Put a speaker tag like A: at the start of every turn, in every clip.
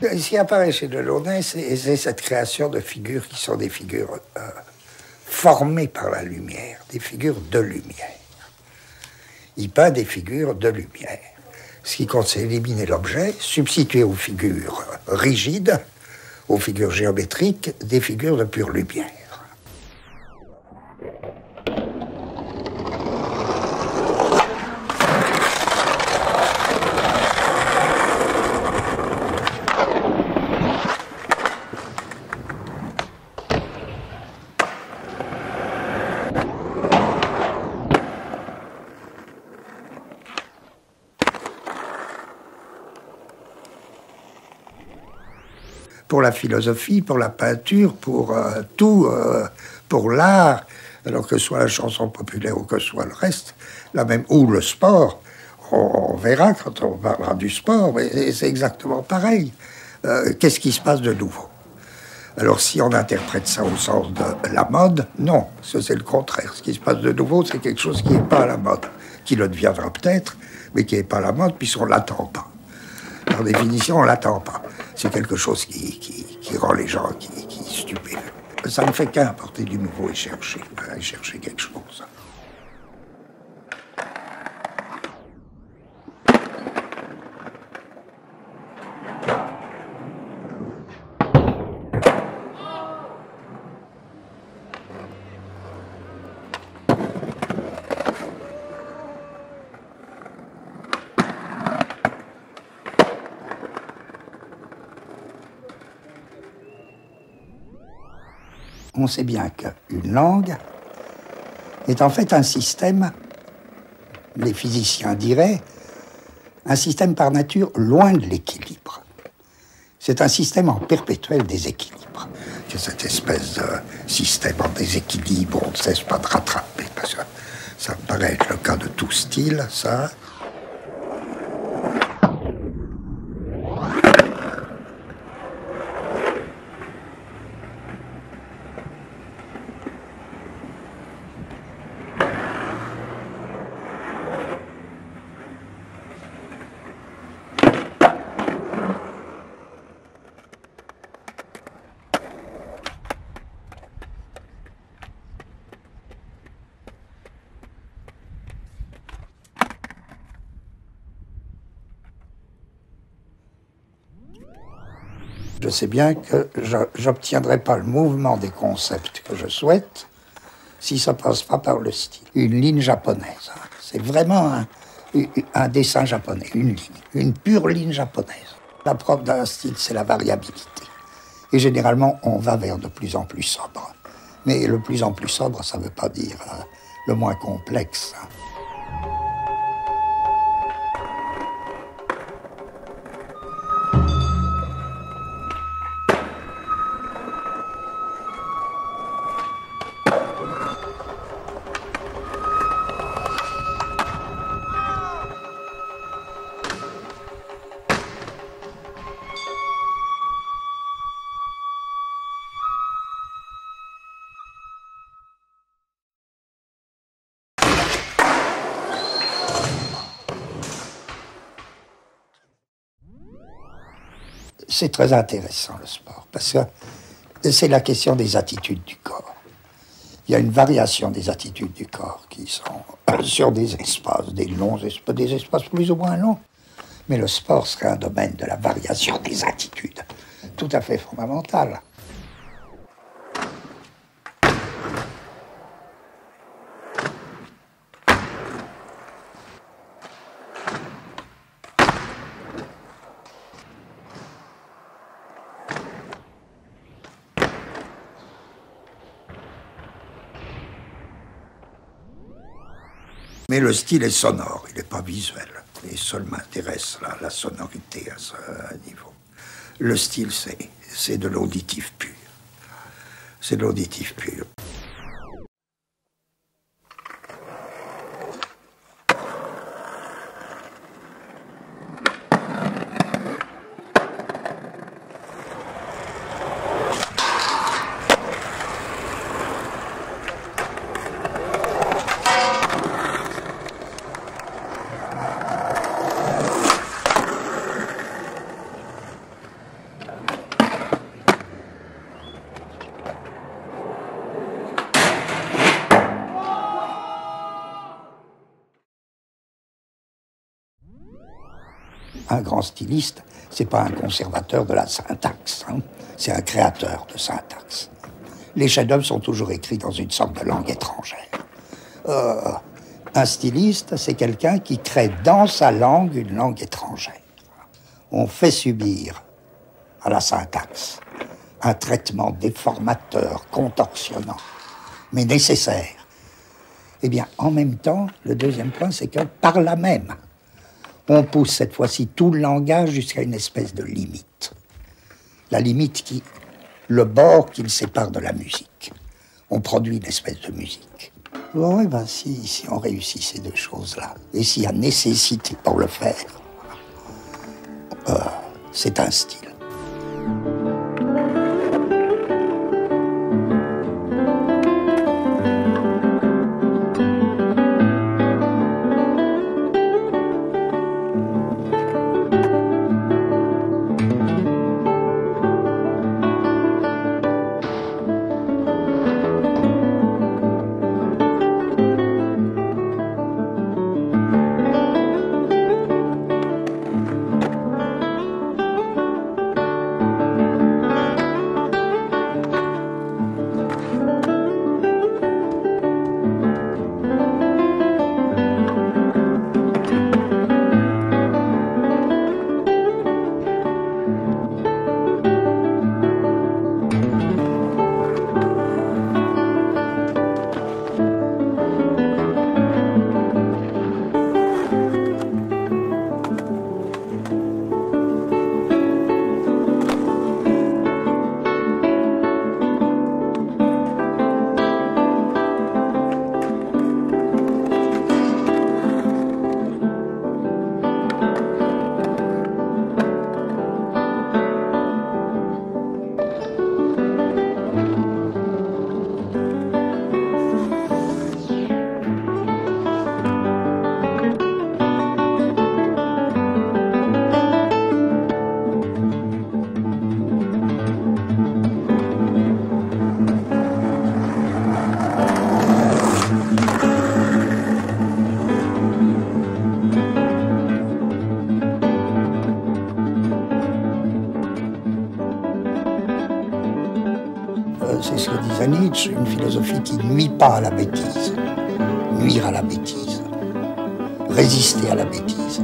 A: Ce qui apparaît chez Delaunay, c'est cette création de figures qui sont des figures formées par la lumière, des figures de lumière. Il peint des figures de lumière. Ce qui compte, c'est éliminer l'objet, substituer aux figures rigides, aux figures géométriques, des figures de pure lumière. Pour la philosophie, pour la peinture, pour tout, pour l'art, alors que ce soit la chanson populaire ou que ce soit le reste, là même, ou le sport, on verra quand on parlera du sport, mais c'est exactement pareil. Qu'est-ce qui se passe de nouveau? Alors si on interprète ça au sens de la mode, non, c'est le contraire. Ce qui se passe de nouveau, c'est quelque chose qui n'est pas à la mode, qui le deviendra peut-être, mais qui n'est pas à la mode, puisqu'on ne l'attend pas. Par définition, on ne l'attend pas. C'est quelque chose qui rend les gens qui stupéfient. Ça ne fait qu'un apporter du nouveau et chercher quelque chose. On sait bien qu'une langue est en fait un système, les physiciens diraient, un système par nature loin de l'équilibre. C'est un système en perpétuel déséquilibre. C'est cette espèce de système en déséquilibre, on ne cesse pas de rattraper, parce que ça me paraît être le cas de tout style, ça. Je sais bien que je n'obtiendrai pas le mouvement des concepts que je souhaite si ça ne passe pas par le style. Une ligne japonaise, hein. C'est vraiment un dessin japonais, une ligne, une pure ligne japonaise. La propre d'un style, c'est la variabilité. Et généralement, on va vers de plus en plus sobre. Mais le plus en plus sobre, ça ne veut pas dire le moins complexe. Hein. C'est très intéressant, le sport, parce que c'est la question des attitudes du corps. Il y a une variation des attitudes du corps qui sont sur des espaces, des longs espaces, des espaces plus ou moins longs. Mais le sport serait un domaine de la variation des attitudes, tout à fait fondamental. Mais le style est sonore, il n'est pas visuel. Et seul m'intéresse la sonorité à ce niveau. Le style, c'est de l'auditif pur. C'est de l'auditif pur. Un grand styliste, c'est pas un conservateur de la syntaxe, hein. C'est un créateur de syntaxe. Les chefs-d'œuvre sont toujours écrits dans une sorte de langue étrangère. Un styliste, c'est quelqu'un qui crée dans sa langue une langue étrangère. On fait subir à la syntaxe un traitement déformateur, contorsionnant, mais nécessaire. Eh bien, en même temps, le deuxième point, c'est que par là même, on pousse cette fois-ci tout le langage jusqu'à une espèce de limite. La limite qui, le bord qui le sépare de la musique. On produit une espèce de musique. Oui, ben si on réussit ces deux choses-là, et s'il y a nécessité pour le faire, c'est un style. C'est ce que disait Nietzsche, une philosophie qui ne nuit pas à la bêtise. Nuire à la bêtise. Résister à la bêtise.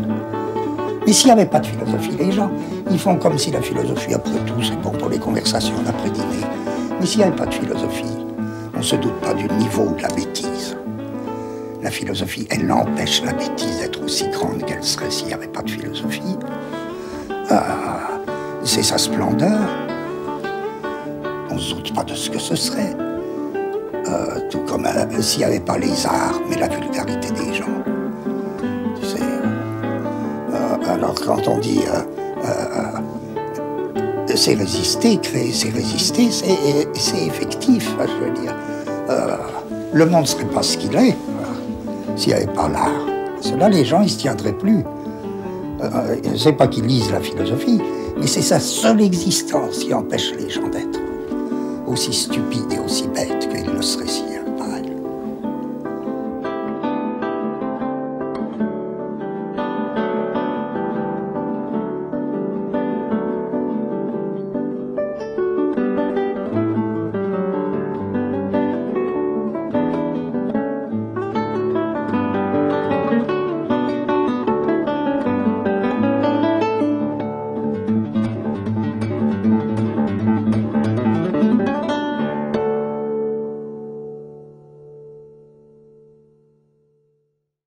A: Mais s'il n'y avait pas de philosophie, les gens, ils font comme si la philosophie, après tout, c'est bon pour les conversations d'après-dîner. Mais s'il n'y avait pas de philosophie, on ne se doute pas du niveau de la bêtise. La philosophie, elle empêche la bêtise d'être aussi grande qu'elle serait s'il n'y avait pas de philosophie. C'est sa splendeur. On ne se doute pas de ce que ce serait. Tout comme s'il n'y avait pas les arts, mais la vulgarité des gens. Tu sais, alors quand on dit c'est résister, créer, c'est résister, c'est effectif, je veux dire. Le monde ne serait pas ce qu'il est s'il n'y avait pas l'art. Cela, les gens, ils ne se tiendraient plus. C'est pas qu'ils lisent la philosophie, mais c'est sa seule existence qui empêche les gens d'être aussi stupides et aussi bêtes qu'ils le seraient si